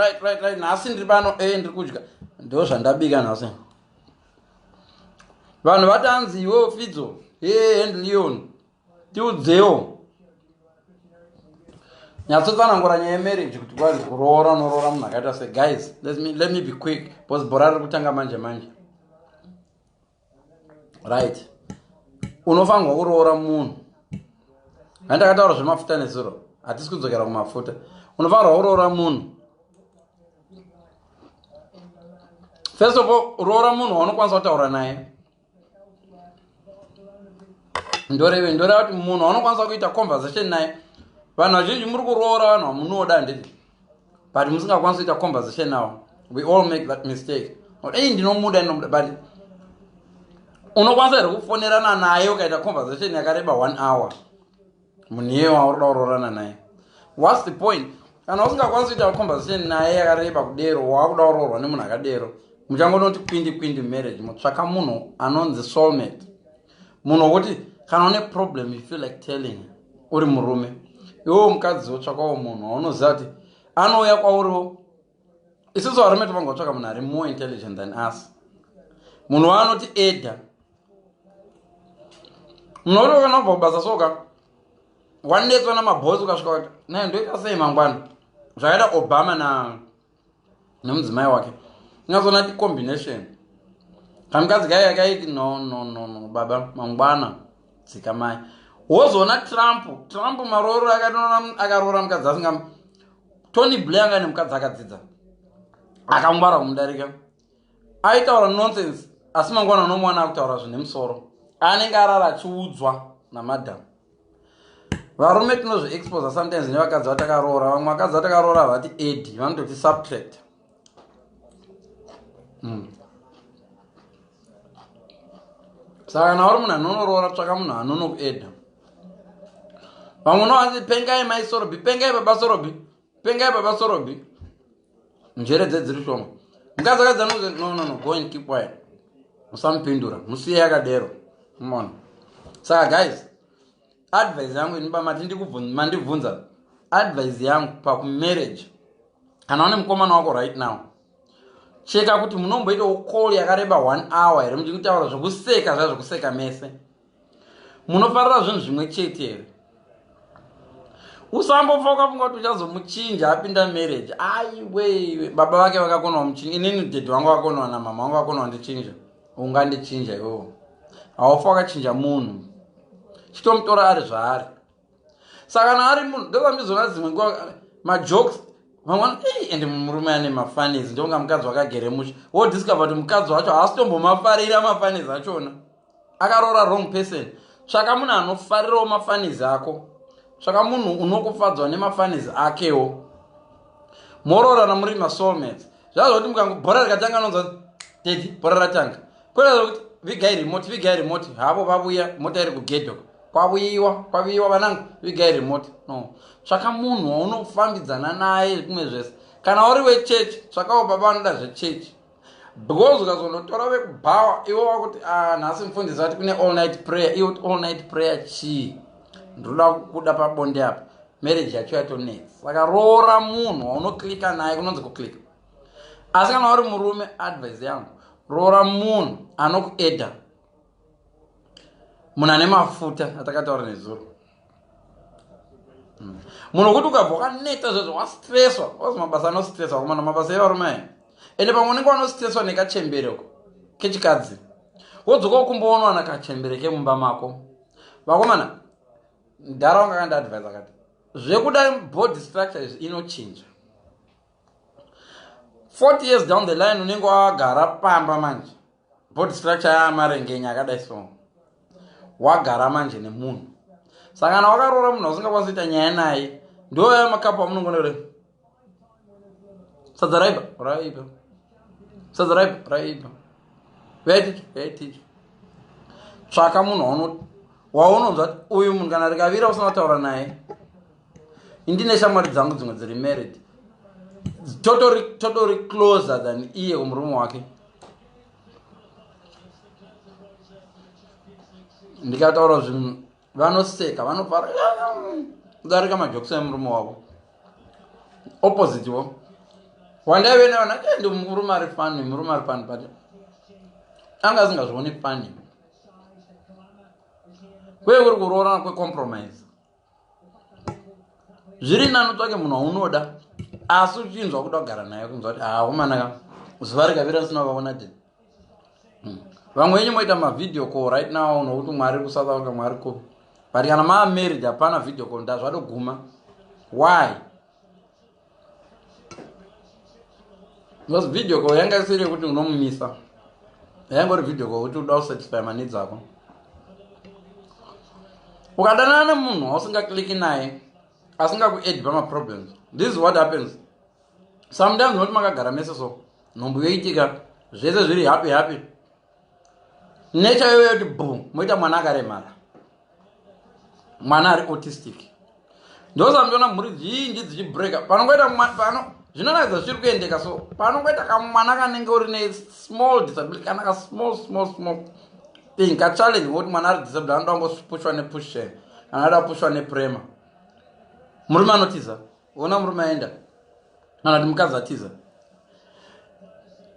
right nhasi ndiri pano ndiri kudya ndo zvandabika nhasi vanhu vatanzi iwewo fidzo handleon tiudzewo nyatsotsanangura nyaya yemarriage kuti kwazi kuroora unoroora munhu akaita se guys let me be quick because bhora riri kutanga manje right unofanirwa kuroora munhu handakataura zvemafuta nezuro hatisi kudzokera kumafuta unofanirwa kuroora munhu first of all roora munhu waunokwanisa kutaura naye ndoreva kuti munhu waunokwanisa kuita conversation naye vanhu vazhinji muri kuroora vanhu vamunoda nditi but musingakwanisi kuita conversation navo. We all make that mistake. Ndinomuda but unokwanisa here kufonerana naye ukaita conversation yakareba 1 hour munhu iye waurida kuroorana naye. What's the point? Kana usingakwanisi kuita conversation naye yakareba kudero wakuda kuroorwa nemunhu akadero muchangonoti kwindi marriage mutsvaka munhu anonzi soulmate, munhu wokuti kana une problem you feel like telling uri murume iwewo mukadzi wotsvakawo munhu waunoziva kuti anouya kwauriwo. Isusu varume tovanga kutsvaka munhu ari more intelligent than us, munhu waanoti eda. Munhu woti kana ubva kubasa soka wanetswa namabhosi ukasvika kuti naye ndoita sei mangwana zvakaita Obama nemudzimai wake ingazona ti combination. Kamukadzi kai akaiti no baba mangwana tsika mai. Wozona Trump maroro akaroora mukadzi asingam. Tony Blair anga nemukadzi akadzidza akangwara kumudarika aitaura nonsense asi mangwana unomwana akutaura zvine musoro anenge arara achiudzwa namadhamu. Varume tinozviexposa sometimes nevakadzi vatakaroora. Vamwe vakadzi vatakaroora havati edi vanototi subtract. Saka kana uri munhu anonoroora tsvaka munhu anonokuedha. Vamwe unovanzi pengai mai Sorobi, pengai baba Sorobi, pengai baba Sorobi. Njere dziri shoma. Mukadzi akadzi anozi no go and keep quiet. Musamupindura musiye yakadero. Umeona. Saka guys, advice yangu iniba mandibvunza advice yangu pakumarriage kana une mukomana wako right now, cheka kuti munomboita call yakareba 1 hour here muchitaura zvokuseka zvazokuseka mese. Munofarira zvinhu zvimwe chete here. Usambofoka funga kuti uchazomuchinja apinda marriage. Aiwe baba vake vakakonawo muchinja, inini dedhi wangu vakonawa namama wangu vakonawa ndichinja. Ungandichinja iwowo. Haufa wakachinja munhu chitomutora ari zvaari. Saka kana ari munhu ndozambizona dzimwe nguva majokes vamwana ende murume ane mafanizi ndonga mukadzi wakagere musha wodiscover kuti mukadzi wacho haasitombomafarira mafanizi achona akaroora wrong person. Tsvaka munhu anofarirawo mafanizi ako, tsvaka munhu unokufadzwa nemafanizi akewo. Moroorana muri masoulmates. Zvazoti bhora rikatanga nonza dedi bhora ratanga kwera kuti vigai remote havo vabuya mota iri kugedho kwaviwa vanangu vigai remote. No, tsvaka munhu waunofambidzana naye kumwe zvese. Kana uri wechechi tsvakawo baba vanoda zvechechi, because ukazonotora vekubhawa iwo wakuti nhasi mufundisi vati kune all night prayer. Iwo kuti all night prayer chii? Ndoda kuda pabonde apa marriage yacho yatonetsa. Saka roora munhu waunoklika naye kunonzi kuklika. Asi kana uri murume advice yangu roora munhu anokuedha, munhu ane mafuta atakataura nezuro. Munhu kuti ukabva wakaneta zvezvo wastresswa wazi mabasa anostresswa wakomana mabasa evarume ende pamwe unenge wanostresswa nekachembereko kechikadzi wodzoka ukumboonwa nakachembere kemumba mako. Vakomana ndaraunga kandaadvise akati zvekuda body structure inochinja 40 years down the line unenge wagara pamba manje body structure yamarengenya akadai so wagara manje nemunhu. Saka kana wakaroora munhu usingakwanisi kuita nyaya naye ndoya makapu amunongonere sadza raiba vaititi. Tsvaka munhu waunonzwa kuti uyu munhu kana rikavira usina kutaura naye. Indine shamwari dzangu dzimwe dziri married totally closer than iye kumurume wake. Ndikataura zvinhu vanoseka vanofara kudarika majokisi emurume wavo opposite wo. wandaive naona ndi murume ari fani but anga asingazvioni fani kweye kuri kuroorana kwecompromise. Zviri nani utsvake munhu waunoda asi uchinzwa kuda kugara naye kunzwa kuti umana zuva rikapera ndisina kuvaona tete. Vamwe venyu moita mavideo call right now nokuti mwari kuSouth Africa mwari ko, but kana maamarried hapana video call ndazvatoguma. Why? Because video call yanga isiri yekuti unomumisa, yangori video call kuti uda kusatisfy maneeds ako. Ukadanana nemunhu usingakliki naye asingakuadd pamaproblems, this is what happens sometimes. Noti makagara mese so nhombo yoitika zvese zviri happy nature yoyo yoti boom moita mwana akaremara, mwana ari autistic. Ndosamboona mhuri zhinji dzichibreka panongoita zvinoratidza zviri kuendeka. So panongoita kamwana kanenge uri nesmall disability kana ka small thing kachallenge kuti mwana ari disabled anoda kungopushwa nepushchair kana anoda kupushwa neprema, murume anotiza. Ona murume aenda kana kuti mukadzi atiza,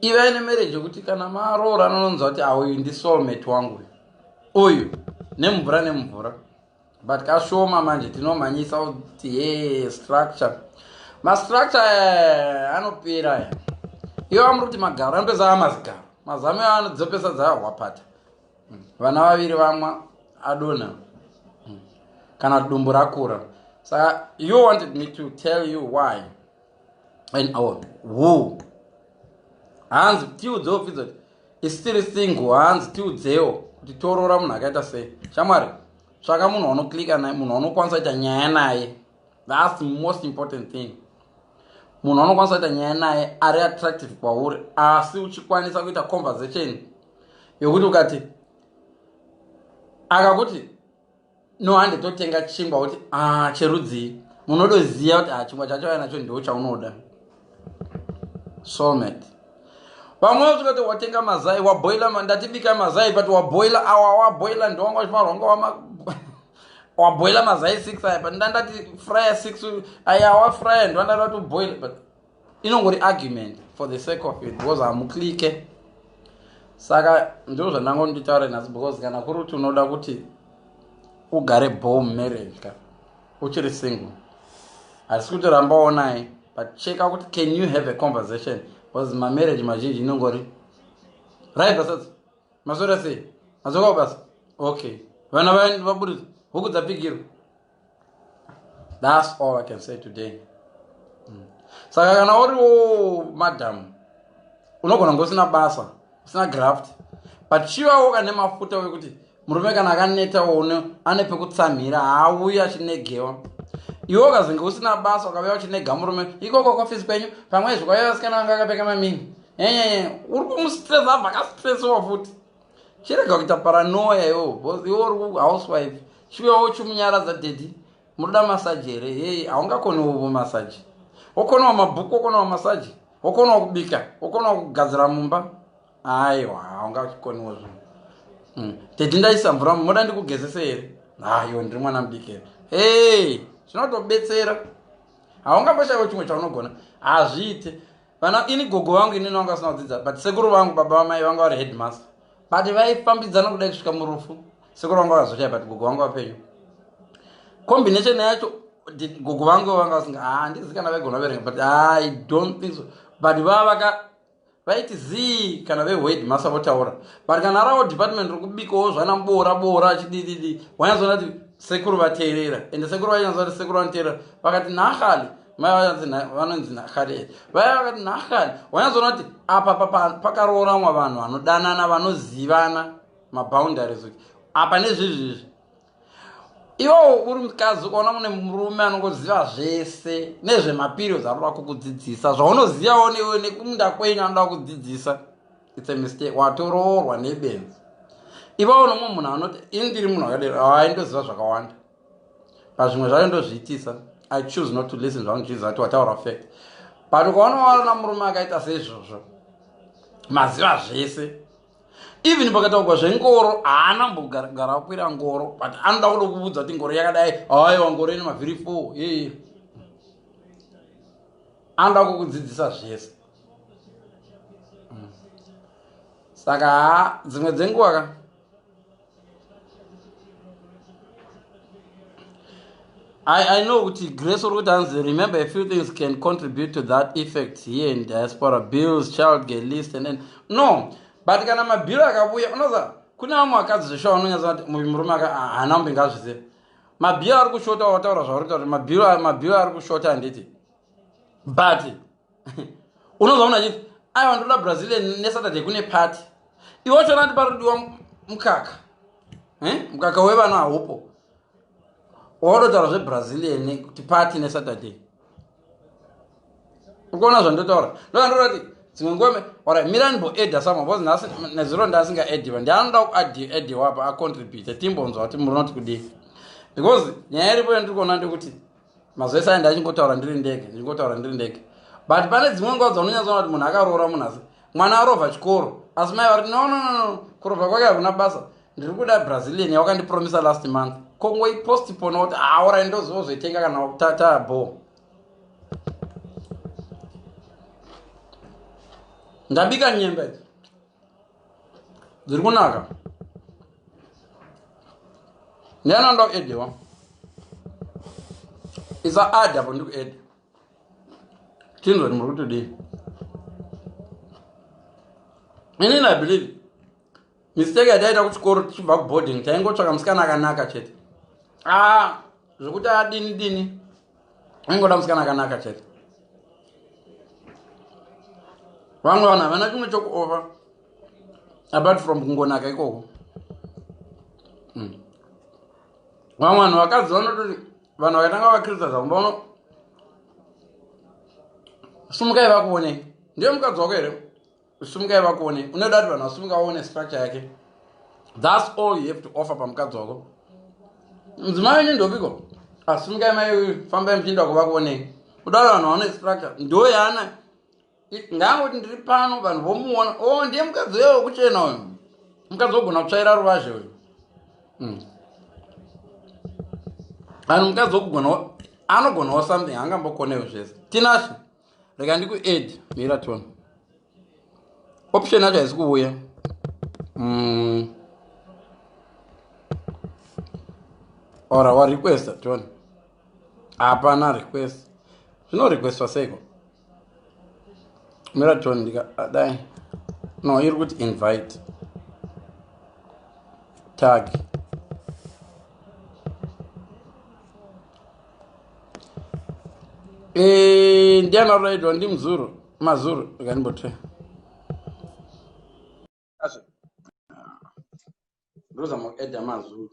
ivai nemarriage yekuti kana maroora anononzwa kuti uyu ndi soulmate wangu uyu nemvura. But kashoma manje tinomhanyisa kuti structure mastructure anopera iwo amuri kuti magaro anopesa amazigaro mazame anodzopesa dzahwapata vana vaviri vamwa adona kana dumbu rakura. Saka you wanted me to tell you why and who hanzi tiudzewo pfidzo kuti isitiri single, hanzi tiudzewo kuti torora munhu akaita sei. Shamwari tsvaka munhu waunoklika naye, munhu waunokwanisa kuita nyaya naye. That's the most important thing. Munhu waunokwanisa kuita nyaya naye ari attractive kwauri asi uchikwanisa kuita conversation yokuti ukati akakuti no handitotenga chingwa kuti cherudzi munodoziva kuti chingwa chacho nacho ndiwo chaunoda. Soulmate. Pamwe usvikati watenga mazai waboila, ndatibika mazai but waboila waboila ndowanga wachimarwanga waboila mazai 6 aya but ndandati fryer 6 aya wafryer ndandati wati boil, but inongori argument for the sake of it because amuklike. Saka ndizvo zvandangonditaura nhasi because kana kuri kuti unoda kuti ugare bomb marriage ka uchiri single asi kuti rambawo naye, but check out kuti can you have a conversation because marriage mazhinji inongori right basatsi masora sei mazoka basa okay vana vaburitsa huku dzapikira. That's all I can say today. Saka kana uriwo madam unogona ngosina basa usina graft but chivawo kane mafuta wekuti murume kana akaneta one ane pekutsamhira haauyi achinegewa. Iwo ukazenge usina basa ukauya uchinega murume ikoko kwaofisi kwenyu pamwe zvikauya vasikana vanga akapfeka mamini uri kumustress abva akastressiwa futi. Chirega kuita paranoia iwo because iwo uri housewife chivewo chimunyaradza dedi munoda masaji here haungakoniwo masaji, wokonawo mabhuku, wokonawo masaji, wokonawo kubika, wokonawo kugadzira mumba. Aiwa haungakoniwo zvinhu. Dedi ndaisa mvura mumoda ndikugezese here iwo ndiri mwana mudiki here zvinotobetsera. Haungamboshayiwo chimwe chaunogona hazviite. Vana ini gogo vangu inini vanga vasina kudzidza but sekuru vangu baba vamai vanga vari headmaster but vaifambidzana kudai kusvika murufu. Sekuru vangu vakazoshaya but gogo vangu vapenyu. Combination yacho gogo vangu vanga vasinga handizii kana vaigona verenga but I don't think so, but vaiti zii kana veheadmaster votaura but kana ravo department rokubikawo zvana bora achidididi wanyazoona kuti sekuru vateerera ende sekuru vachanzwa kuti sekuru vanoteerera vakati nahali mai vanonzi nahali vaya vakati nahali wanyazoona kuti apa pakarooramwa vanhu vanodanana vanozivana maboundaries kuti apa nezvizvizvi. Iwo uri mukadzi ukaona mune murume anongoziva zvese nezvemaperiods anoda kukudzidzisa zvaunozivawo newe nekumunda kwenyu anoda kukudzidzisa, it's a mistake. Watoroorwa nebenzi. Ivawo nomwe munhu anoti ini ndiri munhu akadero haindoziva zvakawanda pazvimwe zvayo ndozviitisa. I choose not to listen zvaunozviziva kuti wataura fact, but ukaona waona murume akaita seizvozvo maziva zvese even pakataurwa zvengoro haana mbogara akwira ngoro but anoda kuda kuudza kuti ngoro yakadai aiwa ngoro ine mavhiri 4 anoda kukudzidzisa zvese. Saka dzimwe dzenguva ka I know kuti Grace Rutanzi, remember a few things can contribute to that effect here in diaspora. Bills, child get list, and then no. But kana mabill akabuya unoza kune vamwe vakadzi zveshawa unonyaza kuti murume haana kumbingazviziva. Mabill ari kushota wataura zvauri kuti mabill ari kushota handiti. But unoza una chiti aiwa ndoda Brazilian neSaturday kune party. Iwe chona ndi paridiwa mukaka. Mukaka wevana haupo. Warotaura zveBrazilian kuti party neSaturday. Ukaona zvandotaura. Ndorati dzimwe ngome ora Miranbo Edda sama because nasi nezero ndasinga Eddiwa. Ndanoda kuaddiwa apa acontribute timbonzwa kuti muri not kudi. Because nyaya iripo yandiri kuona ndekuti mazvese anda achingotaura ndiri ndege. But pane dzimwe nguva dzaunonyatsona kuti munhu akaroora munhu asi mwana arovha chikoro asi mai vari no kurovha kwake hakuna basa ndiri kuda Brazilian yawakandipromisa last month kongoipostpona kuti aura ndozozoitenga kana taabo ndabika nyemba idzi dziri kunaka ndianoda kuedhiwa isa adhi apo ndikuedhi tinzwa muri kutodii inini I believe mistake yataita kuchikoro tichibva kuboarding taingotsvaka musikana akanaka chete zvekuti adini aingoda musikana akanaka chete vamwe vanhu havana chimwe chokuova apart from kungonaka ikoko vamwe vanhu vakadzi vanototi vanhu vakatanga vakrista zvambono sumukai vakuonei ndiye mukadzi wako here sumukai vakuonei unoda kuti vanhu vasumuka vaone structure yake. That's all you have to offer pamukadzi wako. Mudzimai wenyu ndopiko sumukai mai fambai muchienda kuvakuonei uda kuti vanhu vaone structure ndo yaana ngangoti ndiri pano vanhu vomuona ndiye mukadzi wewe wekuchena uyu mukadzi wogona kutsvaira ruvazhe uyu vanhu mukadzi wokugona anogonawo something angambokonewo zvese tinazvo rega ndikued mira tona option yacho haisi kuuya ora warequesta tona hapana request zvinorequestwa seiko mira tona ndikadai no iri kuti invite tag ndianaraidwa ndi mazuru ikanimbotwe ndozama kuedha mazuru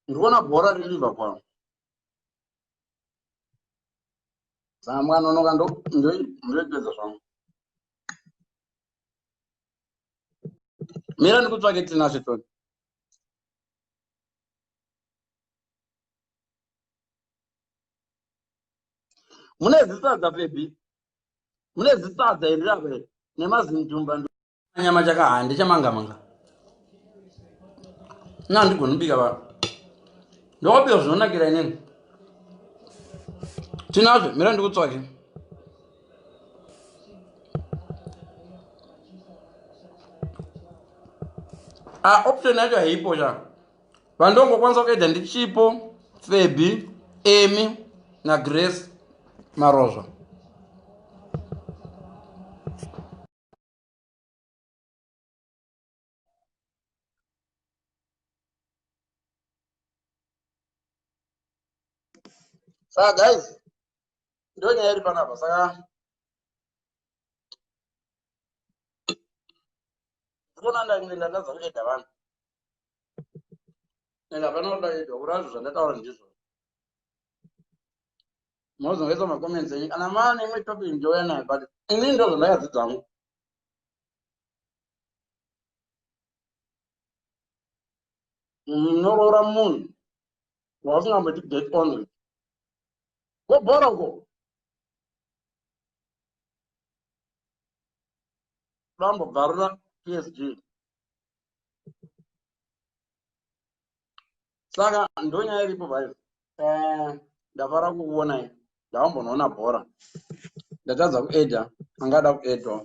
ndikuona bhora ririva kwavo saka mwana unoka ndoipedza zvangu mira ndikutsvake tinazve toni mune zisadza bebi mune zisadza irirave nemazinjumba nyama chakahande chamangamanga nandigoni kubika va ndokabika zvinonakira inini tinazvo mira ndikutsvake option yacho haipo cha vandongokwanisa kuedha ndichipo Febi Amy naGrace Marozwa saka guys ndo nyaya iri panapa saka ndikuona ndandadza kuedha vanhu ende hapana kuda edha kurazvo zvandataura ndizvo mozongoisa macomments enyu kana maane imwe topic ndouya nayo but inini ndo zvandakadzidzangu munorora munhu wausingamboti get on with gobhora uko vambobvarura PSG Saka ndonyaya iripo bhaizvo. Ndafara kukuonai, ndavambonoona bhora, ndatadza kuedha angada kuedhwa.